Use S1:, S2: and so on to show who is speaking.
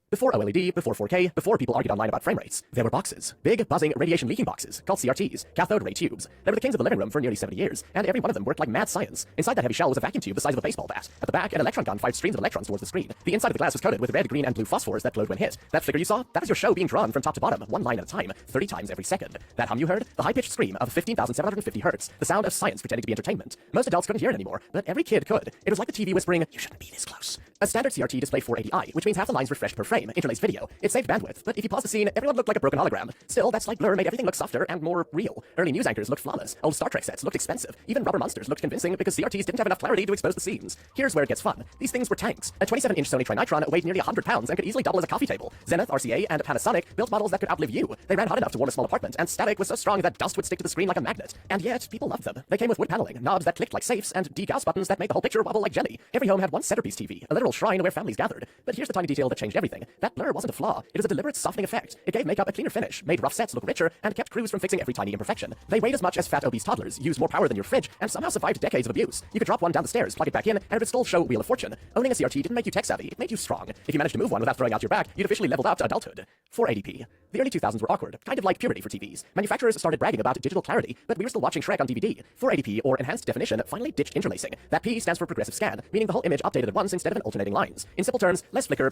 S1: Before OLED, before 4K, before people argued online about frame rates, there were boxes. Big, buzzing, radiation-leaking boxes, called CRTs, cathode ray tubes. They were the kings of the living room for nearly 70 years, and every one of them worked like mad science. Inside that heavy shell was a vacuum tube the size of a baseball bat. At the back, an electron gun fired streams of electrons towards the screen. The inside of the glass was coated with red, green, and blue phosphors that glowed when hit. That flicker you saw? That is your show being drawn from top to bottom, one line at a time, 30 times every second. That hum you heard? The high-pitched scream of 15,750 hertz, the sound of science pretending to be entertainment. Most adults couldn't hear it anymore, but every kid could. It was like the TV whispering, "You shouldn't be this close." A standard CRT displayed 480i, which means half the lines refreshed per frame, interlaced video. It saved bandwidth, but if you pause the scene, everyone looked like a broken hologram. Still, that slight blur made everything look softer and more real. Early news anchors looked flawless. Old Star Trek sets looked expensive. Even rubber monsters looked convincing because CRTs didn't have enough clarity to expose the scenes. Here's where it gets fun. These things were tanks. A 27-inch Sony Trinitron weighed nearly 100 pounds and could easily double as a coffee table. Zenith, RCA, and Panasonic built models that could outlive you. They ran hot enough to warm a small apartment, and static was so strong that dust would stick to the screen like a magnet. And yet, people loved them. They came with wood paneling, knobs that clicked like safes, and degauss buttons that made the whole picture wobble like jelly. Every home had one centerpiece TV, a literal shrine where families gathered. But here's the tiny detail that changed everything. That blur wasn't a flaw. It was a deliberate softening effect. It gave makeup a cleaner finish, made rough sets look richer, and kept crews from fixing every tiny imperfection. They weighed as much as fat obese toddlers, used more power than your fridge, and somehow survived decades of abuse. You could drop one down the stairs, plug it back in, and it would still show Wheel of Fortune. Owning a CRT didn't make you tech-savvy, it made you strong. If you managed to move one without throwing out your back, you'd officially leveled up to adulthood. 480p. The early 2000s were awkward, kind of like puberty for TVs. Manufacturers started bragging about digital clarity, but we were still watching Shrek on DVD. 480p, or enhanced definition, finally ditched interlacing. That P stands for progressive scan, meaning the whole image updated at once instead of in alternating lines. In simple terms, less flicker,